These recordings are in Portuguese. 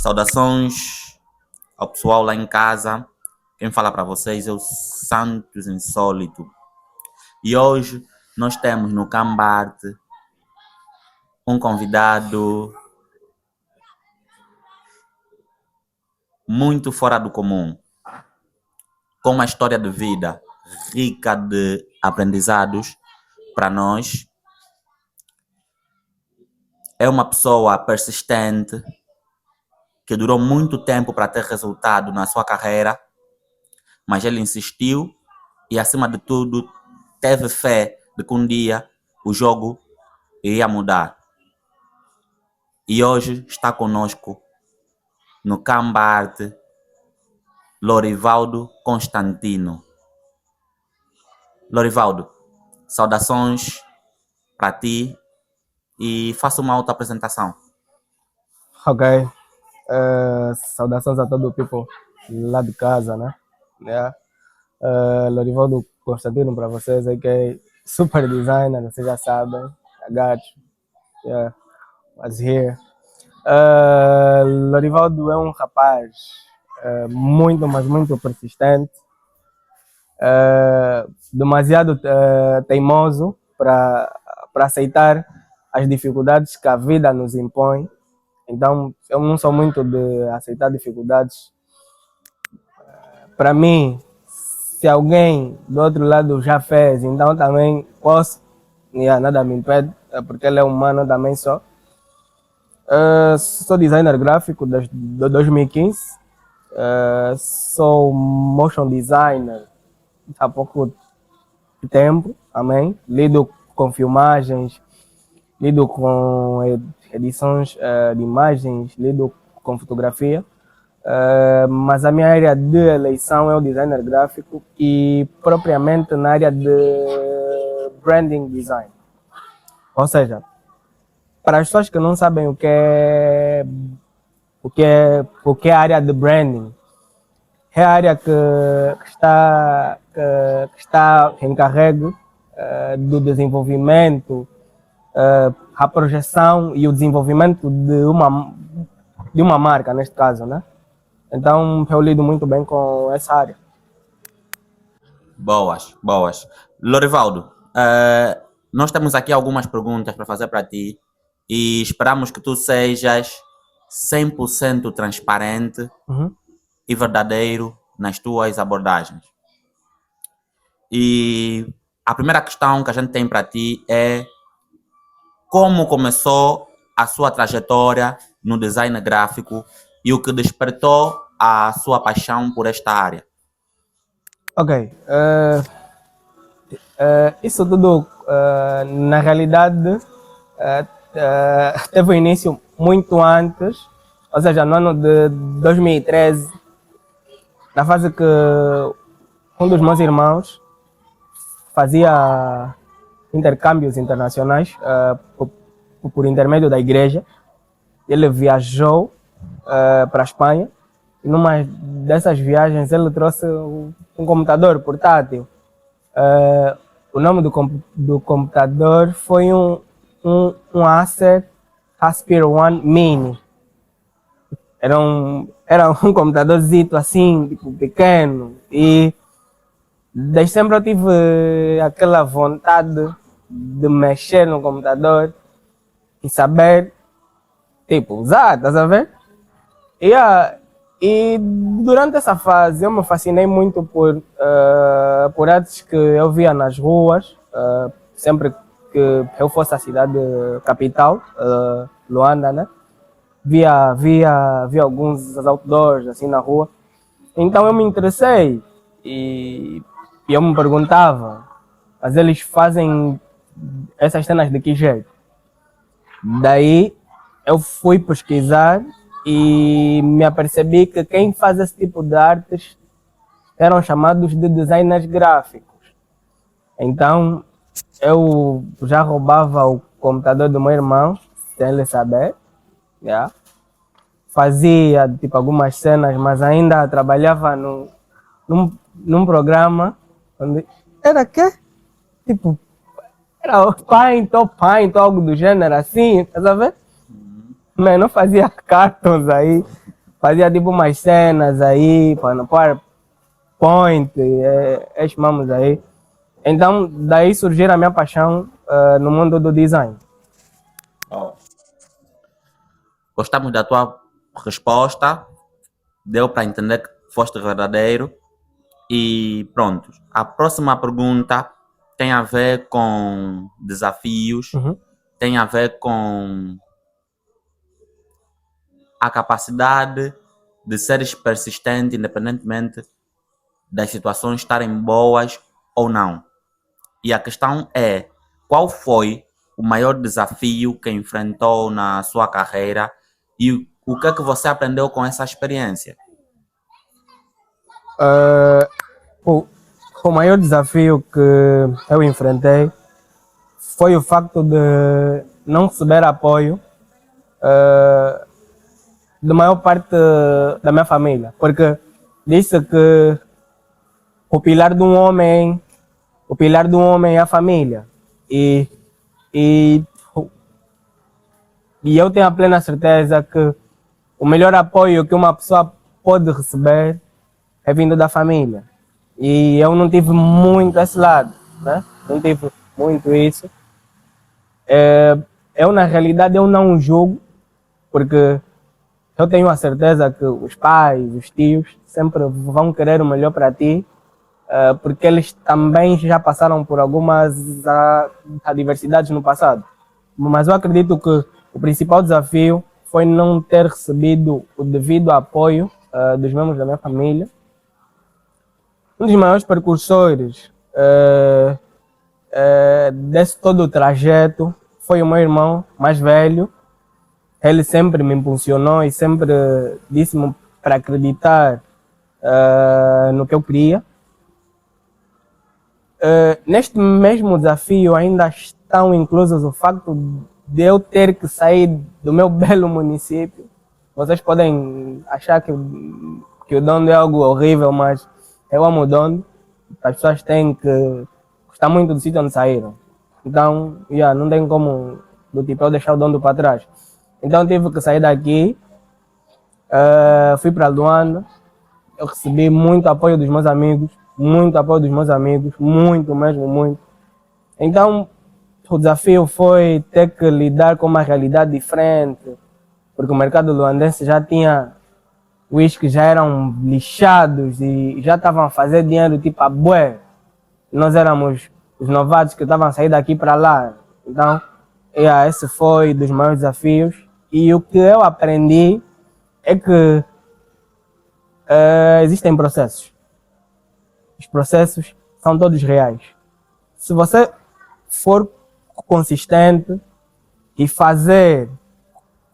Saudações ao pessoal lá em casa. Quem fala para vocês é o Santos Insólito. E hoje nós temos no Cambarte um convidado muito fora do comum, com uma história de vida rica de aprendizados para nós. É uma pessoa persistente que durou muito tempo para ter resultado na sua carreira, mas ele insistiu e, acima de tudo, teve fé de que um dia o jogo iria mudar. E hoje está conosco no Cambarte Lorivaldo Constantino. Lorivaldo, saudações para ti e faça uma auto-apresentação. Ok. Saudações a todo o people lá de casa, né? Yeah. Lorivaldo Constantino para vocês, que é super designer, vocês já sabem. I got you. Yeah. Was here. Lorivaldo é um rapaz muito, mas muito persistente. Demasiado teimoso para aceitar as dificuldades que a vida nos impõe. Então, eu não sou muito de aceitar dificuldades. Para mim, se alguém do outro lado já fez, então também posso. Nada me impede, porque ele é humano também só. Sou designer gráfico desde 2015. Sou motion designer há pouco tempo, amém. Lido com filmagens, lido com edições de imagens, lido com fotografia, mas a minha área de eleição é o designer gráfico e propriamente na área de branding design. Ou seja, para as pessoas que não sabem o que é a área de branding, é a área que está encarregue do desenvolvimento, a projeção e o desenvolvimento de uma marca, neste caso, né? Então, eu lido muito bem com essa área. Boas. Lorivaldo, nós temos aqui algumas perguntas para fazer para ti e esperamos que tu sejas 100% transparente e verdadeiro nas tuas abordagens. E a primeira questão que a gente tem para ti é: como começou a sua trajetória no design gráfico e o que despertou a sua paixão por esta área? Ok. Isso tudo, na realidade, teve início muito antes, ou seja, no ano de 2013, na fase que um dos meus irmãos fazia intercâmbios internacionais por intermédio da igreja. Ele viajou para a Espanha e numa dessas viagens ele trouxe um computador portátil. O nome do computador foi um Acer Aspire One Mini. Era um computadorzito assim, tipo, pequeno, e desde sempre eu tive aquela vontade de mexer no computador e saber, tipo, usar, estás a ver? E durante essa fase eu me fascinei muito por artes que eu via nas ruas, sempre que eu fosse à cidade capital, Luanda, né? Via alguns outdoors assim na rua. Então eu me interessei e eu me perguntava, mas eles fazem essas cenas de que jeito? Daí eu fui pesquisar e me apercebi que quem faz esse tipo de artes eram chamados de designers gráficos. Então eu já roubava o computador do meu irmão, sem ele saber. Yeah. Fazia tipo algumas cenas, mas ainda trabalhava num programa onde era que? Tipo, era o Paint, algo do gênero assim, tá sabendo? Mas não fazia cartons aí, fazia tipo umas cenas aí, para no PowerPoint, chamamos aí. Então, daí surgiu a minha paixão no mundo do design. Gostamos da tua resposta, deu para entender que foste verdadeiro. E pronto, a próxima pergunta tem a ver com desafios, tem a ver com a capacidade de seres persistente, independentemente das situações estarem boas ou não. E a questão é, qual foi o maior desafio que enfrentou na sua carreira e o que é que você aprendeu com essa experiência? O maior desafio que eu enfrentei foi o facto de não receber apoio da maior parte da minha família, porque disse que o pilar de um homem é a família e, e, e eu tenho a plena certeza que o melhor apoio que uma pessoa pode receber é vindo da família. E eu não tive muito esse lado, né? Não tive muito isso. Eu, na realidade, eu não julgo, porque eu tenho a certeza que os pais, os tios, sempre vão querer o melhor para ti, porque eles também já passaram por algumas adversidades no passado. Mas eu acredito que o principal desafio foi não ter recebido o devido apoio dos membros da minha família. Um dos maiores precursores desse todo o trajeto foi o meu irmão mais velho. Ele sempre me impulsionou e sempre disse-me para acreditar no que eu queria. Neste mesmo desafio ainda estão inclusos o facto de eu ter que sair do meu belo município. Vocês podem achar que o Dondo é algo horrível, mas eu amo o Dondo. As pessoas têm que gostar muito do sítio onde saíram. Então, não tem como do tipo eu deixar o Dondo para trás. Então tive que sair daqui, fui para Luanda. Eu recebi muito apoio dos meus amigos, muito mesmo, muito. Então o desafio foi ter que lidar com uma realidade diferente, porque o mercado luandense já tinha whiskies que já eram lixados e já estavam a fazer dinheiro tipo a bué. Nós éramos os novatos que estavam a sair daqui para lá. Então, esse foi dos maiores desafios. E o que eu aprendi é que existem processos. Os processos são todos reais. Se você for consistente e fazer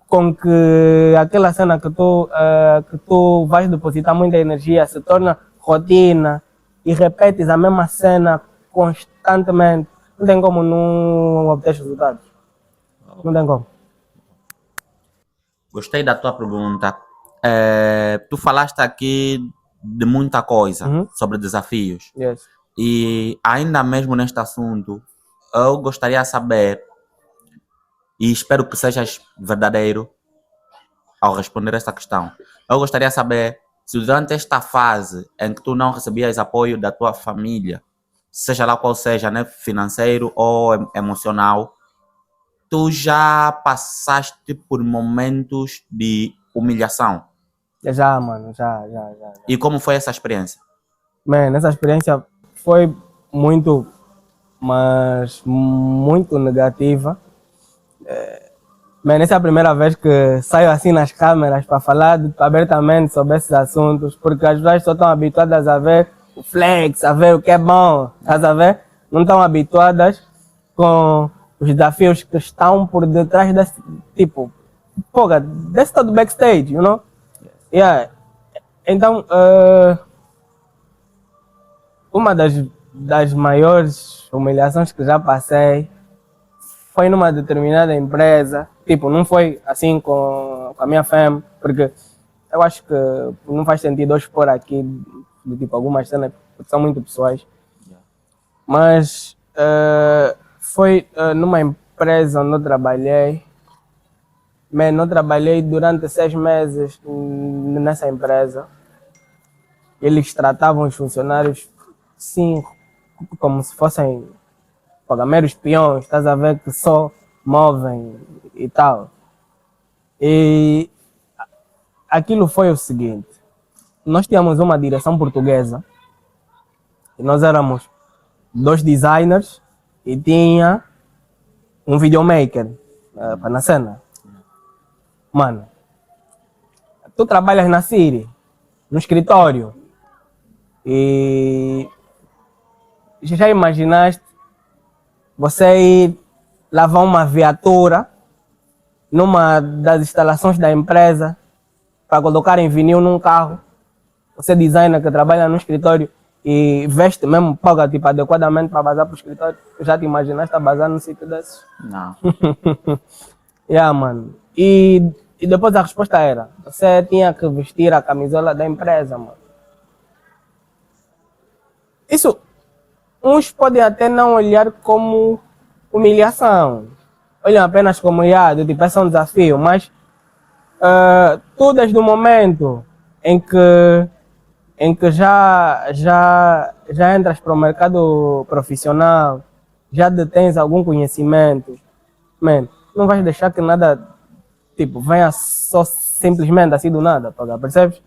com que aquela cena que tu vais depositar muita energia se torna rotina e repetes a mesma cena constantemente, não tem como não obter resultados. Não tem como. Gostei da tua pergunta. Tu falaste aqui de muita coisa sobre desafios. Yes. E ainda mesmo neste assunto, eu gostaria de saber, e espero que sejas verdadeiro ao responder esta questão. Eu gostaria de saber se durante esta fase em que tu não recebias apoio da tua família, seja lá qual seja, né, financeiro ou emocional, tu já passaste por momentos de humilhação. Já, mano, já. E como foi essa experiência? Mano, essa experiência foi muito, mas muito negativa. Mano, essa é a primeira vez que saio assim nas câmeras para falar abertamente sobre esses assuntos, porque as pessoas só estão habituadas a ver o flex, a ver o que é bom, estás a ver? Não estão habituadas com os desafios que estão por detrás desse tipo, desse todo backstage, you know? Então, uma das maiores humilhações que já passei foi numa determinada empresa. Tipo, não foi assim com a minha fam, porque eu acho que não faz sentido eu expor aqui tipo, algumas cenas que são muito pessoais. Mas foi numa empresa onde eu trabalhei Man, eu trabalhei durante 6 meses nessa empresa. Eles tratavam os funcionários, sim, como se fossem pagameros peões, estás a ver, que só movem e tal. E aquilo foi o seguinte: nós tínhamos uma direção portuguesa, e nós éramos 2 designers e tinha um videomaker para na cena. Mano, tu trabalhas na Siri, no escritório, e já imaginaste você ir lavar uma viatura numa das instalações da empresa para colocar em vinil num carro? Você designer que trabalha no escritório e veste mesmo, paga tipo adequadamente para bazar para o escritório. Já te imaginaste a bazar num sítio desses? Não. Yeah, mano. E depois a resposta era: você tinha que vestir a camisola da empresa, mano. Isso, uns podem até não olhar como humilhação. Olham apenas como, do tipo, esse é um desafio. Mas tu, desde o momento em que já entras para o mercado profissional, já detens algum conhecimento, man, não vais deixar que nada, tipo, venha só simplesmente assim do nada, percebes?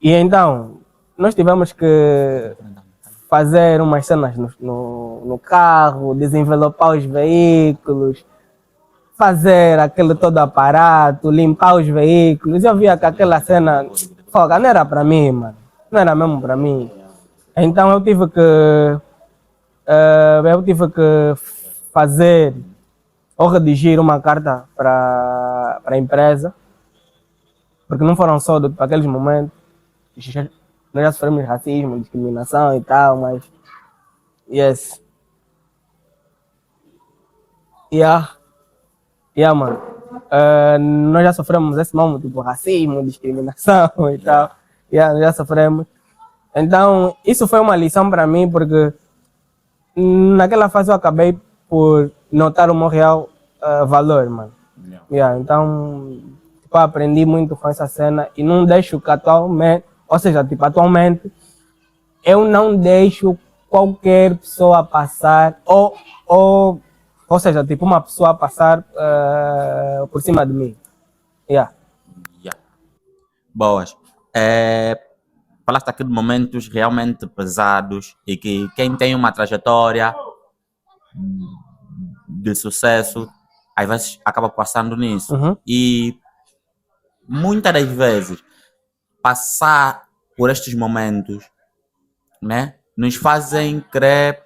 E então, nós tivemos que fazer umas cenas no carro, desenvelopar os veículos, fazer aquele todo aparato, limpar os veículos. Eu via que aquela cena, foga, não era para mim, mano. Não era mesmo para mim. Então eu tive que fazer ou redigir uma carta para a empresa, porque não foram só para aqueles momentos. Nós já sofremos racismo, discriminação e tal, mas yes. Yeah, mano. Nós já sofremos esse mesmo tipo racismo, discriminação e tal. Yeah, já sofremos. Então, isso foi uma lição para mim, porque naquela fase eu acabei por notar o meu real valor, mano. Yeah, então, tipo, aprendi muito com essa cena e não deixo que atualmente, ou seja, tipo, atualmente, eu não deixo qualquer pessoa passar, ou seja, tipo, uma pessoa passar por cima de mim. Yeah. Boas. Falaste aqui de momentos realmente pesados e que quem tem uma trajetória de sucesso, às vezes acaba passando nisso. Uhum. E muitas das vezes, passar por estes momentos, né, nos fazem querer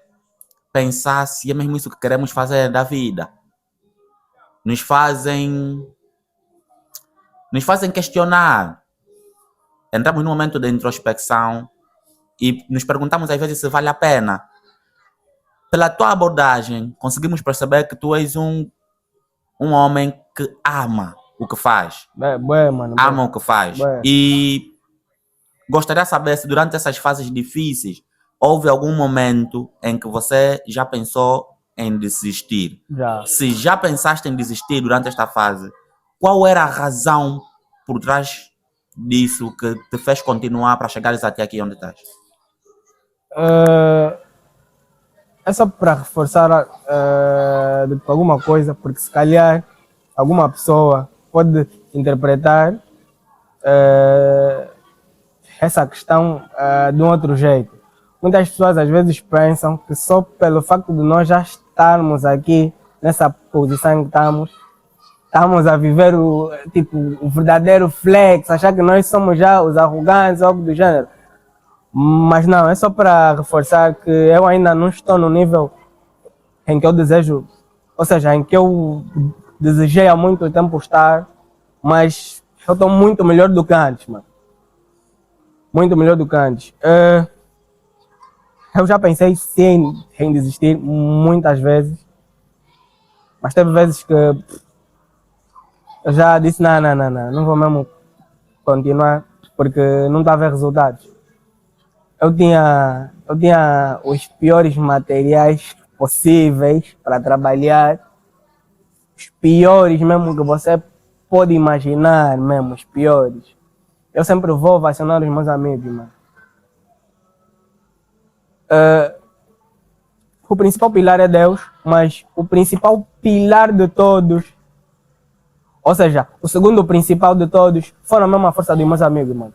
pensar se é mesmo isso que queremos fazer da vida. Nos fazem questionar. Entramos num momento de introspecção e nos perguntamos às vezes se vale a pena. Pela tua abordagem, conseguimos perceber que tu és um homem que ama o que faz. Mano, ama o que faz. E gostaria de saber se durante essas fases difíceis houve algum momento em que você já pensou em desistir. Já. Se já pensaste em desistir durante esta fase, qual era a razão por trás disso que te fez continuar para chegares até aqui onde estás? É só para reforçar alguma coisa, porque se calhar alguma pessoa pode interpretar essa questão de um outro jeito. Muitas pessoas às vezes pensam que só pelo facto de nós já estarmos aqui nessa posição que estamos a viver o verdadeiro flex, achar que nós somos já os arrogantes, algo do gênero. Mas não, é só para reforçar que eu ainda não estou no nível em que eu desejo, ou seja, em que eu desejei há muito tempo estar, mas eu estou muito melhor do que antes, mano. Muito melhor do que antes. Eu já pensei sim em desistir muitas vezes, mas teve vezes que eu já disse não vou mesmo continuar, porque não estava a ver resultados. Eu tinha os piores materiais possíveis para trabalhar, os piores mesmo que você pode imaginar mesmo, os piores. Eu sempre vou vacinar os meus amigos, mano. O principal pilar é Deus, mas o principal pilar de todos, ou seja, o segundo principal de todos, foram mesmo a força dos meus amigos, mano.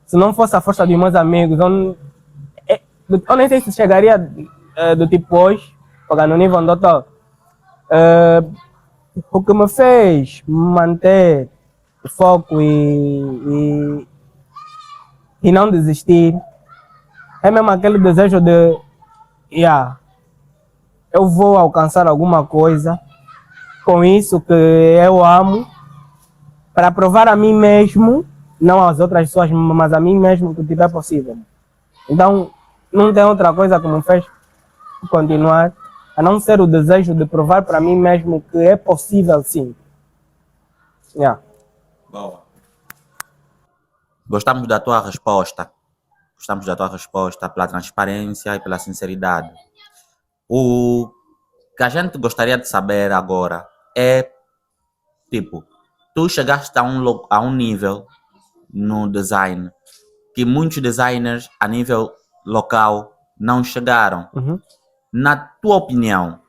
Se não fosse a força dos meus amigos, eu nem sei se chegaria do tipo hoje, porque no nível onde eu estou. O que me fez manter o foco e não desistir é mesmo aquele desejo de eu vou alcançar alguma coisa com isso que eu amo, para provar a mim mesmo, não às outras pessoas, mas a mim mesmo, que tiver possível. Então, não tem outra coisa que me fez continuar, a não ser o desejo de provar para mim mesmo que é possível, sim. Boa. Gostamos da tua resposta. Gostamos da tua resposta pela transparência e pela sinceridade. O que a gente gostaria de saber agora é, tipo, tu chegaste a um nível no design que muitos designers a nível local não chegaram. Uhum. Na tua opinião,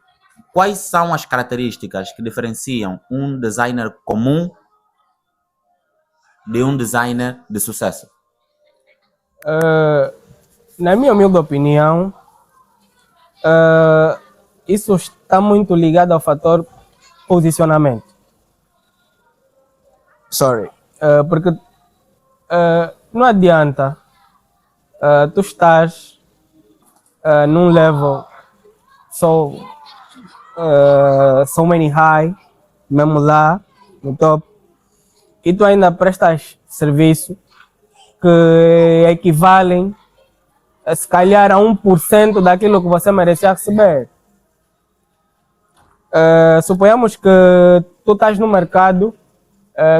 quais são as características que diferenciam um designer comum de um designer de sucesso? Na minha humilde opinião, isso está muito ligado ao fator posicionamento. Porque não adianta tu estás num level so many high, mesmo lá no top, e tu ainda prestas serviço que equivalem se calhar a 1% daquilo que você merecia receber. Suponhamos que tu estás no mercado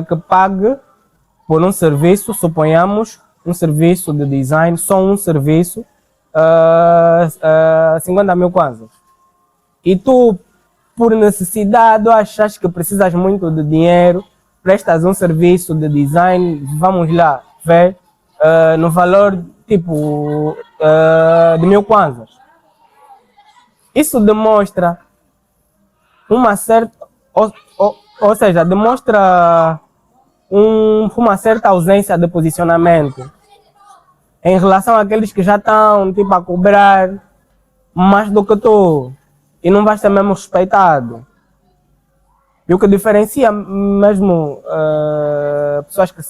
que pague por um serviço, suponhamos um serviço de design, só um serviço, 50 mil kwanzas. E tu, por necessidade, achas que precisas muito de dinheiro, prestas um serviço de design, vamos lá ver, no valor tipo de 1000 kwanzas. Isso demonstra uma certa, ou seja, demonstra uma certa ausência de posicionamento em relação àqueles que já estão tipo a cobrar mais do que tu e não vais ser mesmo respeitado. E o que diferencia mesmo pessoas que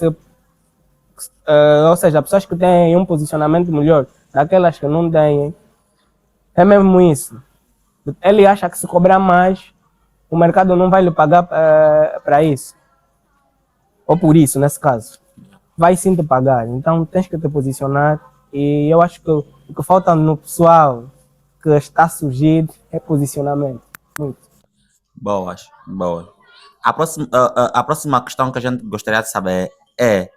ou seja, pessoas que têm um posicionamento melhor daquelas que não têm, é mesmo isso. Ele acha que se cobrar mais, o mercado não vai lhe pagar para isso. Ou por isso, nesse caso. Vai sim te pagar. Então tens que te posicionar. E eu acho que o que falta no pessoal que está surgindo é posicionamento. Muito. Boas. A próxima questão que a gente gostaria de saber é: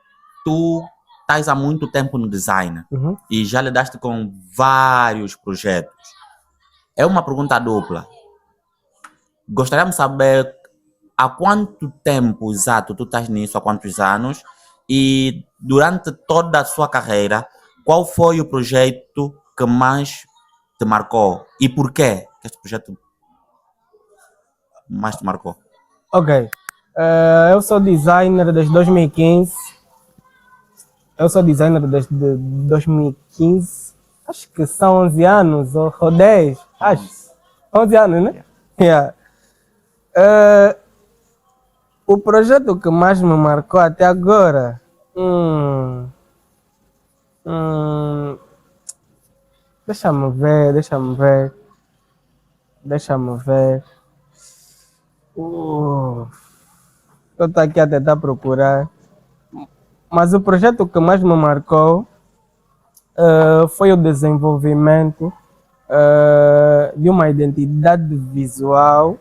tu estás há muito tempo no design e já lidaste com vários projetos. É uma pergunta dupla. Gostaríamos de saber há quanto tempo exato tu estás nisso, há quantos anos, e durante toda a sua carreira, qual foi o projeto que mais te marcou e por quê que este projeto mais te marcou? Ok. Eu sou designer desde 2015. Acho que são 11 anos ou 10. Acho. 11 anos, né? Yeah. O projeto que mais me marcou até agora. Deixa-me ver. Eu estou aqui a tentar procurar. Mas o projeto que mais me marcou foi o desenvolvimento de uma identidade visual,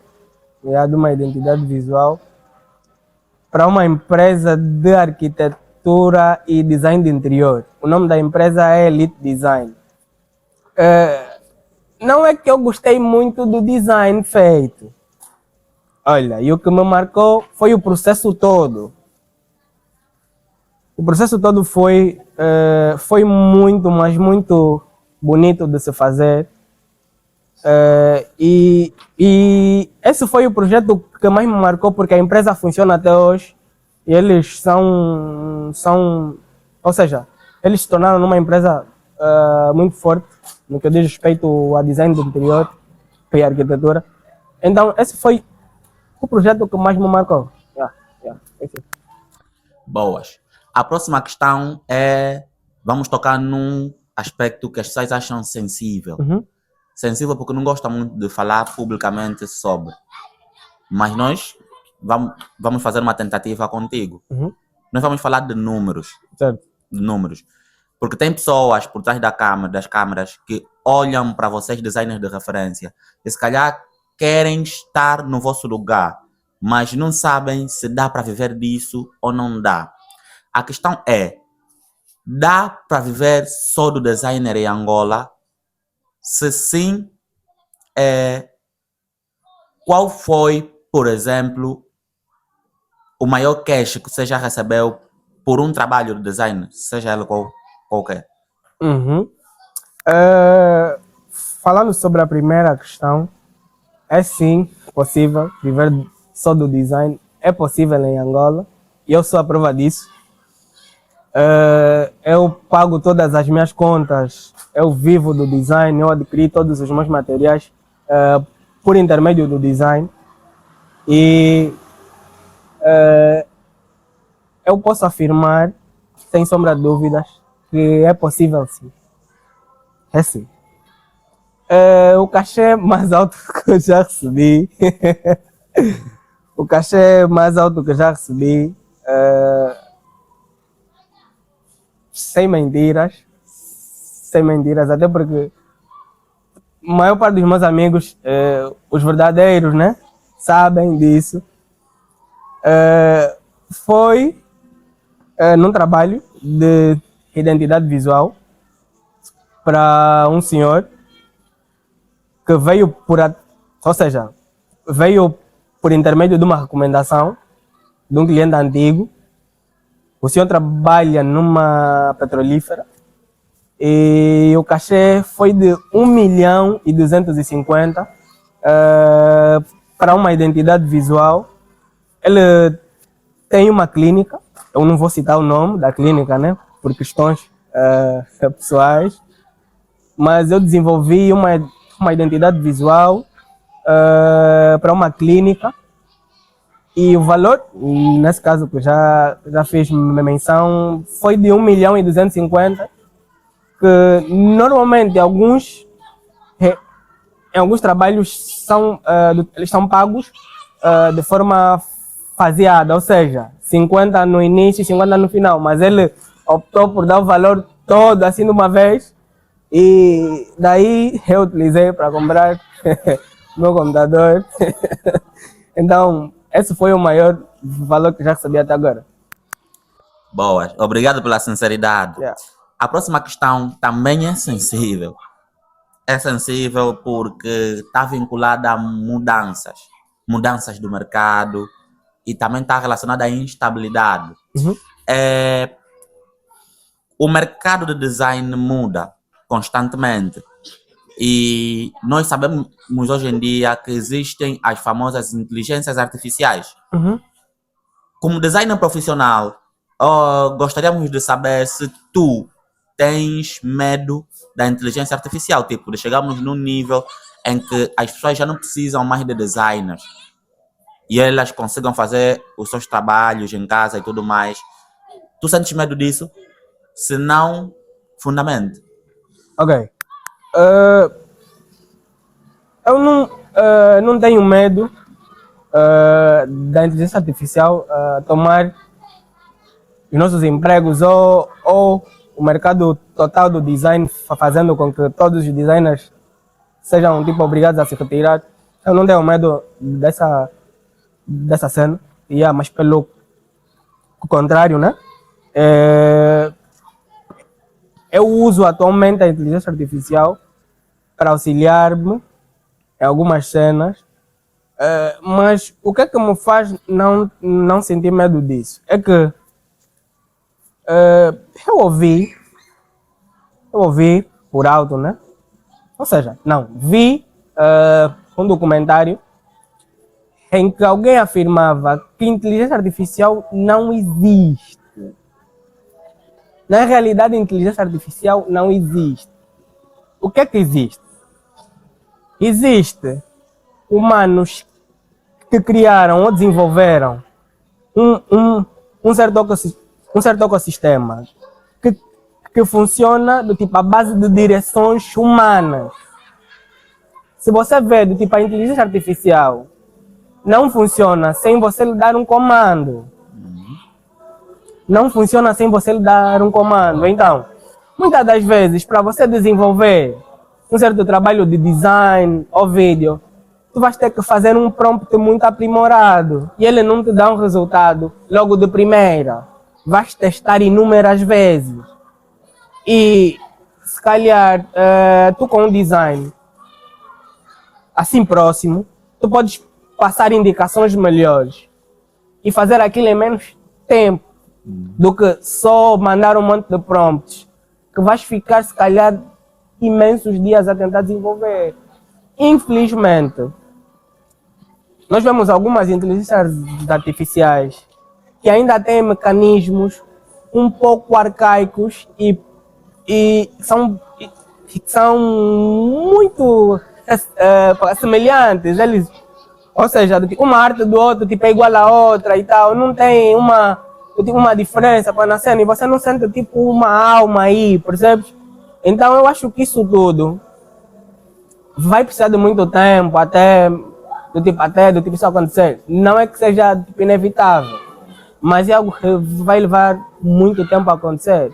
para uma empresa de arquitetura e design de interior. O nome da empresa é Elite Design. Não é que eu gostei muito do design feito, Olha, e o que me marcou foi o processo todo. O processo todo foi muito, mas muito bonito de se fazer. E esse foi o projeto que mais me marcou, porque a empresa funciona até hoje e eles ou seja, eles se tornaram uma empresa muito forte no que diz respeito a design do interior e arquitetura. Então, esse foi o projeto que mais me marcou. Esse. Boas. A próxima questão é, vamos tocar num aspecto que as pessoas acham sensível. Uhum. Sensível porque não gosta muito de falar publicamente sobre. Mas nós vamos fazer uma tentativa contigo. Uhum. Nós vamos falar de números. Certo. De números. Porque tem pessoas por trás das câmeras que olham para vocês, designers de referência, e se calhar querem estar no vosso lugar, mas não sabem se dá para viver disso ou não dá. A questão é, dá para viver só do designer em Angola? Se sim, qual foi, por exemplo, o maior cash que você já recebeu por um trabalho de design, seja ele qualquer? Uhum. Falando sobre a primeira questão, é sim possível viver só do design. É possível em Angola e eu sou a prova disso. Eu pago todas as minhas contas, eu vivo do design, eu adquiri todos os meus materiais por intermédio do design e eu posso afirmar, sem sombra de dúvidas, que é possível sim. É sim. O cachê mais alto que eu já recebi, o cachê mais alto que eu já recebi, sem mentiras, até porque a maior parte dos meus amigos, os verdadeiros, né, sabem disso. Foi num trabalho de identidade visual para um senhor que veio veio por intermédio de uma recomendação de um cliente antigo. O senhor trabalha numa petrolífera e o cachê foi de 1.250.000 para uma identidade visual. Ele tem uma clínica, eu não vou citar o nome da clínica, né, por questões pessoais, mas eu desenvolvi uma identidade visual para uma clínica e o valor, nesse caso que eu já fiz menção, foi de 1.250.000, que normalmente em alguns trabalhos eles são pagos de forma faseada, ou seja, 50 no início e 50 no final, mas ele optou por dar o valor todo assim de uma vez. E daí eu utilizei para comprar meu computador. Então, esse foi o maior valor que já recebi até agora. Boas. Obrigado pela sinceridade. Yeah. A próxima questão também é sensível. É sensível porque está vinculada a mudanças do mercado e também está relacionada à instabilidade. Uhum. O mercado de design muda constantemente e nós sabemos hoje em dia que existem as famosas inteligências artificiais. Uhum. Como designer profissional, gostaríamos de saber se tu tens medo da inteligência artificial, tipo, de chegarmos num nível em que as pessoas já não precisam mais de designers e elas consigam fazer os seus trabalhos em casa e tudo mais. Tu sentes medo disso? Se não, fundamente. Ok. Eu não tenho medo da inteligência artificial tomar os nossos empregos ou o mercado total do design, fazendo com que todos os designers sejam tipo obrigados a se retirar. Eu não tenho medo dessa cena, mas pelo contrário, né? Eu uso atualmente a inteligência artificial para auxiliar-me em algumas cenas Mas o que é que me faz não sentir medo disso? É que eu ouvi por alto, né? Ou seja, não, vi um documentário em que alguém afirmava que inteligência artificial não existe. Na realidade, a inteligência artificial não existe. O que é que existe? Existe humanos que criaram ou desenvolveram um certo ecossistema que funciona do tipo a base de direções humanas. Se você vê do tipo a inteligência artificial não funciona sem você lhe dar um comando. Não funciona sem você lhe dar um comando. Então, muitas das vezes, para você desenvolver um certo trabalho de design ou vídeo, tu vais ter que fazer um prompt muito aprimorado e ele não te dá um resultado logo de primeira. Vais testar inúmeras vezes. E, se calhar, tu com um design assim próximo, tu podes passar indicações melhores e fazer aquilo em menos tempo do que só mandar um monte de prompts que vais ficar, se calhar, imensos dias a tentar desenvolver. Infelizmente, nós vemos algumas inteligências artificiais que ainda têm mecanismos um pouco arcaicos e são muito semelhantes. Eles, ou seja, uma arte do outro tipo, é igual à outra e tal, não tem uma diferença para nascer e você não sente tipo uma alma aí, percebes? Então eu acho que isso tudo vai precisar de muito tempo até do tipo isso acontecer. Não é que seja tipo, inevitável, mas é algo que vai levar muito tempo a acontecer.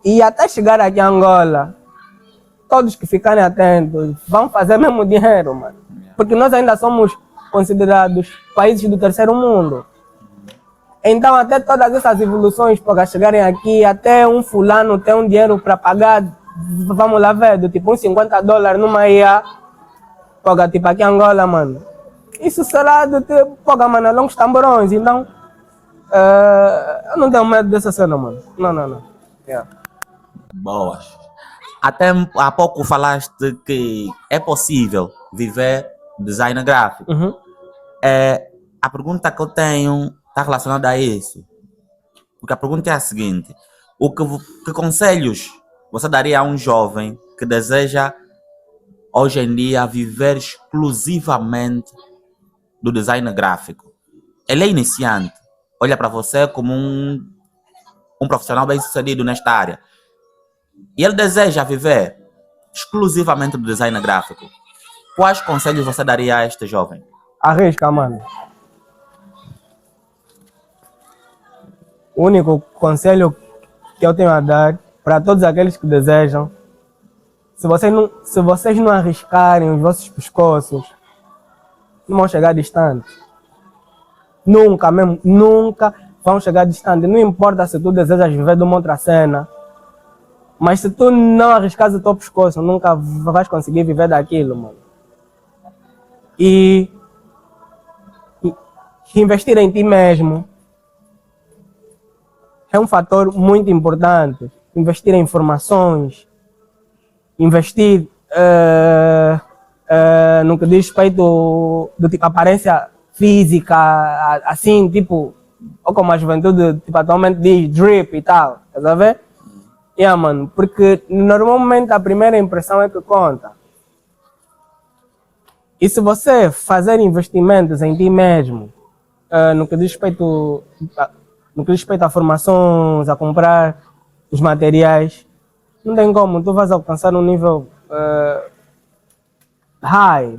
E até chegar aqui em Angola, todos que ficarem atentos vão fazer mesmo dinheiro, mano. Porque nós ainda somos considerados países do terceiro mundo. Então, até todas essas evoluções para chegarem aqui, até um fulano tem um dinheiro para pagar, vamos lá ver, do tipo uns $50 numa IA, paga tipo aqui em Angola, mano. Isso será do tipo, paga, mano, longos tamborões. Então, eu não tenho medo dessa cena, mano. Não. Yeah. Boas. Até há pouco falaste que é possível viver design gráfico. Uhum. A pergunta que eu tenho está relacionada a isso. Porque a pergunta é a seguinte: que conselhos você daria a um jovem que deseja hoje em dia viver exclusivamente do design gráfico? Ele é iniciante, olha para você como um profissional bem sucedido nesta área e ele deseja viver exclusivamente do design gráfico. Quais conselhos você daria a este jovem? Arrisca, mano. O único conselho que eu tenho a dar para todos aqueles que desejam, se vocês não arriscarem os vossos pescoços, não vão chegar distante. Nunca mesmo, nunca vão chegar distante. Não importa se tu desejas viver de uma outra cena, mas se tu não arriscares o teu pescoço, nunca vais conseguir viver daquilo, mano. E investir em ti mesmo é um fator muito importante. Investir em informações, investir no que diz respeito do tipo aparência física, assim, tipo, ou como a juventude tipo, atualmente diz, drip e tal, tá a ver? Yeah, mano, porque normalmente a primeira impressão é que conta. E se você fazer investimentos em ti mesmo, no que diz respeito a formações, a comprar os materiais, não tem como, tu vais alcançar um nível high,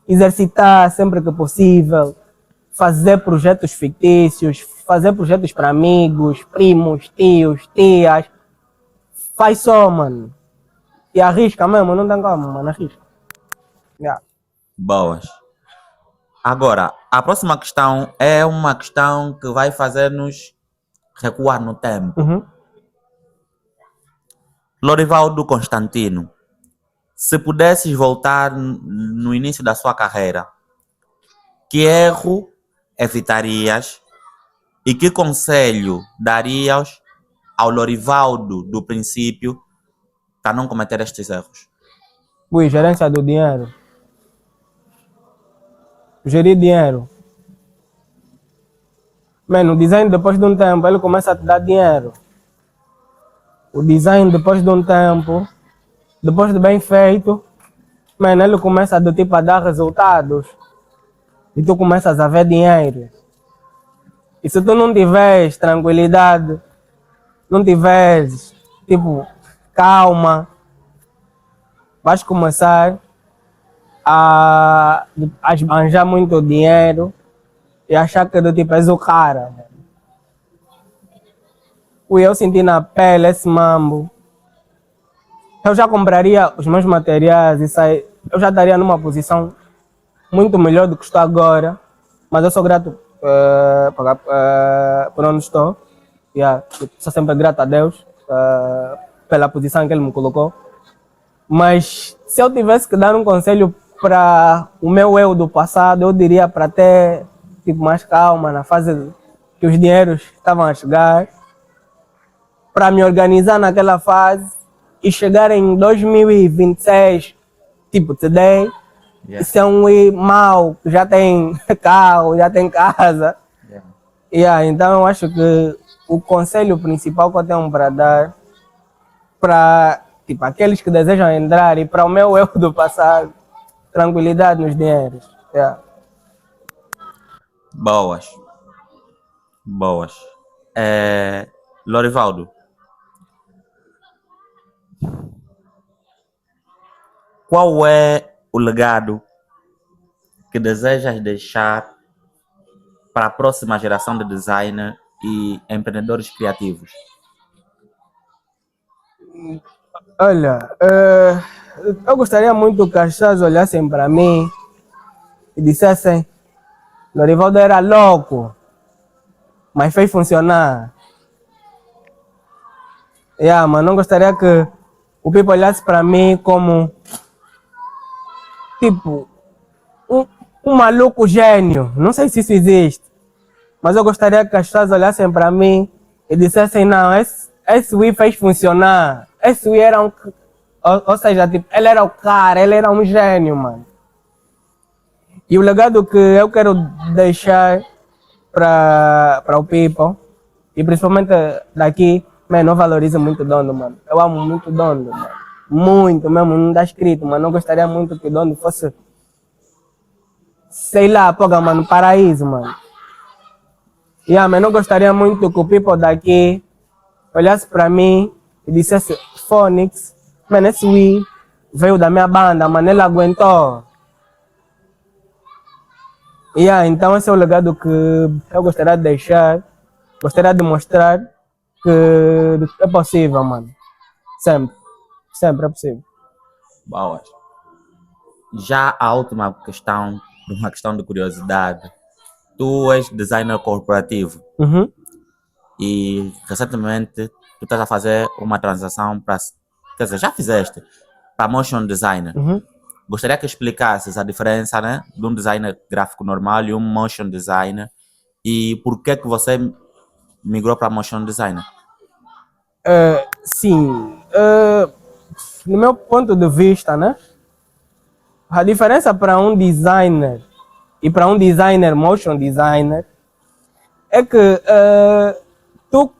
exercitar sempre que possível, fazer projetos fictícios, fazer projetos para amigos, primos, tios, tias, faz só, mano, e arrisca mesmo, não tem como, mano, arrisca. Yeah. Boas. Agora, a próxima questão é uma questão que vai fazer-nos recuar no tempo. Uhum. Lorivaldo Constantino, se pudesses voltar no início da sua carreira, que erro evitarias e que conselho darias ao Lorivaldo do princípio para não cometer estes erros? Ui, gerência do dinheiro. Gerir dinheiro. Mano, o design depois de um tempo, ele começa a te dar dinheiro. O design depois de um tempo, depois de bem feito, mano, ele começa do tipo a dar resultados. E tu começas a ver dinheiro. E se tu não tiveres tranquilidade, não tiveres, tipo, calma, vais começar a esbanjar muito dinheiro e achar que do tipo és o cara. Eu senti na pele esse mambo. Eu já compraria os meus materiais e eu já estaria numa posição muito melhor do que estou agora, mas eu sou grato por onde estou. Sou sempre grato a Deus pela posição que Ele me colocou. Mas se eu tivesse que dar um conselho para o meu eu do passado, eu diria para ter tipo, mais calma na fase que os dinheiros estavam a chegar, para me organizar naquela fase e chegar em 2026, tipo, today, se é um mal, já tem carro, já tem casa. Então eu acho que o conselho principal que eu tenho para dar para tipo, aqueles que desejam entrar e para o meu eu do passado, tranquilidade nos dinheiros. Boas. Lorivaldo, qual é o legado que desejas deixar para a próxima geração de designers e empreendedores criativos? Olha, eu gostaria muito que as pessoas olhassem para mim e dissessem: Lorivaldo era louco, mas fez funcionar. Mas não gostaria que o people olhasse para mim como tipo um maluco gênio. Não sei se isso existe, mas eu gostaria que as pessoas olhassem para mim e dissessem: não, esse Wii fez funcionar. Esse Wii era ou seja, tipo, ele era o cara, ele era um gênio, mano. E o legado que eu quero deixar para o people, e principalmente daqui, mano, eu valorizo muito o dono, mano. Eu amo muito o dono, mano. Muito mesmo, não dá escrito, mano. Eu gostaria muito que o dono fosse, sei lá, poga, mano, paraíso, mano. Mano, eu gostaria muito que o people daqui olhasse para mim e dissesse: Phonics, mano, esse Wii veio da minha banda, mano, ele aguentou. Então esse é o legado que eu gostaria de deixar, gostaria de mostrar que é possível, mano. Sempre é possível. Boas. Já a última questão, uma questão de curiosidade. Tu és designer corporativo e recentemente tu estás a fazer uma transação para, quer dizer, já fizeste, para motion designer. Gostaria que explicasses a diferença, né, de um designer gráfico normal e um motion designer e por que você migrou para motion designer. Sim, no meu ponto de vista, né, a diferença para um designer e para um designer motion designer é que tu,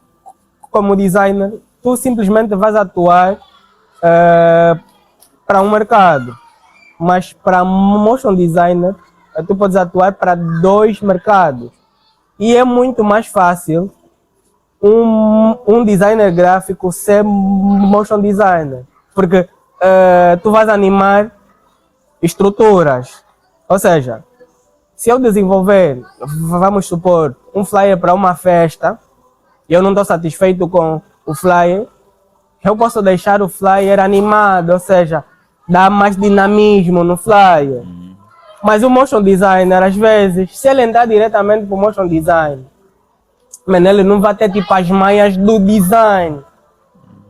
como designer, tu simplesmente vais atuar para um mercado. Mas para motion designer, tu podes atuar para 2 mercados. E é muito mais fácil um designer gráfico ser motion designer. Porque tu vais animar estruturas. Ou seja, se eu desenvolver, vamos supor, um flyer para uma festa, e eu não estou satisfeito com o flyer, eu posso deixar o flyer animado, ou seja, dá mais dinamismo no flyer. Mas o motion designer, às vezes, se ele entrar diretamente para o motion design, ele não vai ter tipo as manhas do design.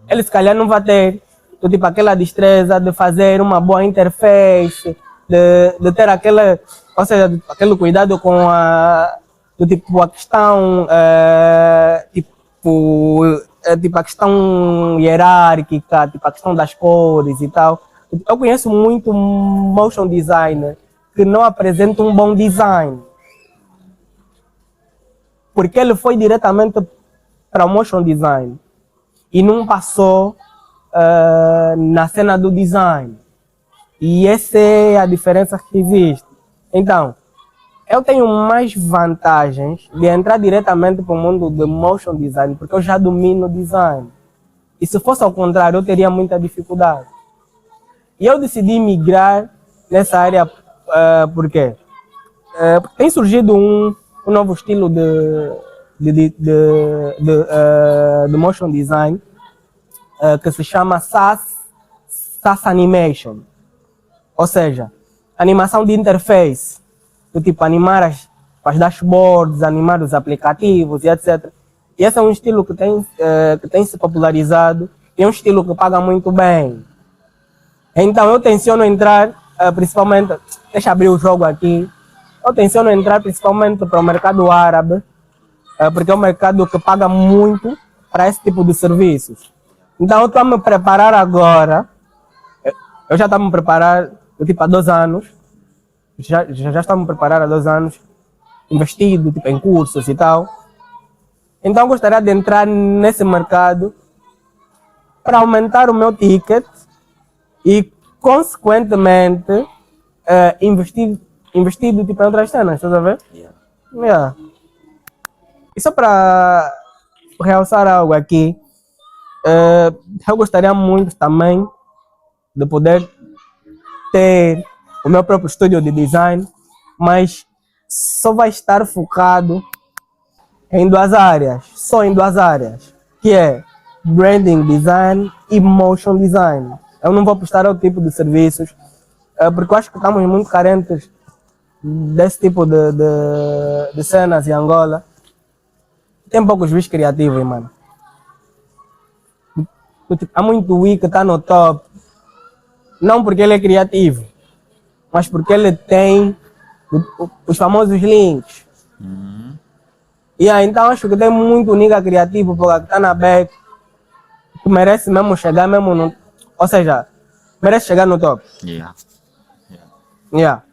Ele se calhar não vai ter tipo aquela destreza de fazer uma boa interface, de ter aquela, Ou seja, aquele cuidado com do tipo a questão, tipo a questão hierárquica, tipo a questão das cores e tal. Eu conheço muito motion designer que não apresenta um bom design, porque ele foi diretamente para o motion design e não passou na cena do design. E essa é a diferença que existe. Então, eu tenho mais vantagens de entrar diretamente para o mundo do motion design, porque eu já domino design. E se fosse ao contrário, eu teria muita dificuldade. E eu decidi migrar nessa área, por quê? Porque tem surgido um novo estilo de motion design que se chama SaaS Animation. Ou seja, animação de interface, do tipo animar as dashboards, animar os aplicativos e etc. E esse é um estilo que tem se popularizado e é um estilo que paga muito bem. Então eu tenciono entrar, principalmente, deixa eu abrir o jogo aqui, eu tenciono entrar principalmente para o mercado árabe, porque é um mercado que paga muito para esse tipo de serviços. Então eu estou a me preparar agora, eu já estou a me preparar tipo há 2 anos, já estou a me preparar há 2 anos, investido tipo, em cursos e tal. Então eu gostaria de entrar nesse mercado para aumentar o meu ticket e, consequentemente, investir tipo, em outras cenas, estás a ver? Yeah. E só para realçar algo aqui, eu gostaria muito também de poder ter o meu próprio estúdio de design, mas só vai estar focado em 2 áreas, só em 2 áreas, que é branding design e motion design. Eu não vou prestar outro tipo de serviços, porque eu acho que estamos muito carentes desse tipo de cenas em Angola. Tem poucos juízes criativos, mano. Há muito Wii que está no top, não porque ele é criativo, mas porque ele tem os famosos links. Então acho que tem muito nigga criativo porque está na back, que merece mesmo chegar mesmo no... Ou seja, merece chegar no top. Yeah.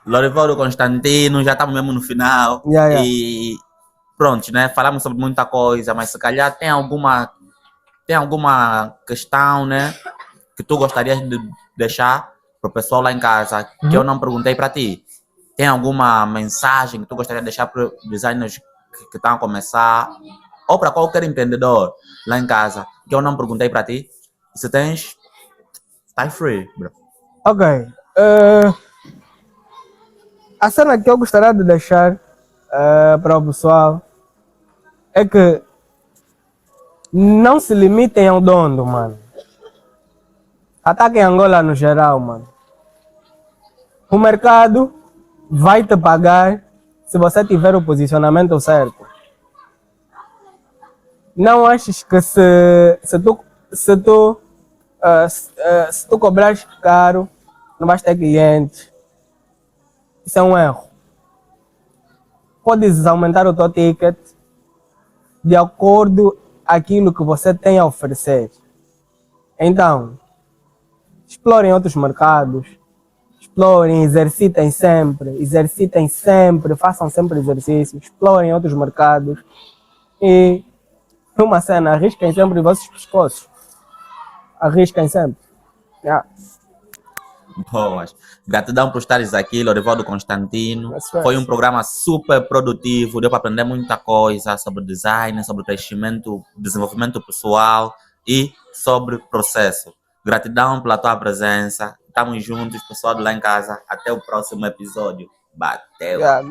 Lorivaldo Constantino, já estamos mesmo no final. Yeah. E pronto, né? Falamos sobre muita coisa, mas se calhar tem alguma questão, né? Que tu gostarias de deixar para o pessoal lá em casa, que eu não perguntei para ti. Tem alguma mensagem que tu gostaria de deixar para os designers que estão a começar, ou para qualquer empreendedor lá em casa, que eu não perguntei para ti? Se tens, tá free, bro. Ok. A cena que eu gostaria de deixar para o pessoal é que não se limitem ao dono, mano. Ataquem Angola no geral, mano. O mercado vai te pagar se você tiver o posicionamento certo. Não aches que se tu cobrares caro, não vais ter clientes. Isso é um erro. Podes aumentar o teu ticket de acordo com aquilo que você tem a oferecer. Então, explorem outros mercados, explorem, exercitem sempre, façam sempre exercício, explorem outros mercados e uma cena, arrisquem sempre os vossos pescoços. Arrisquem sempre. Yeah. Boas. Gratidão por estares aqui, Lorivaldo Constantino. Right. Foi um programa super produtivo, deu para aprender muita coisa sobre design, sobre crescimento, desenvolvimento pessoal e sobre processo. Gratidão pela tua presença. Estamos juntos, pessoal de lá em casa. Até o próximo episódio. Bateu! Yeah,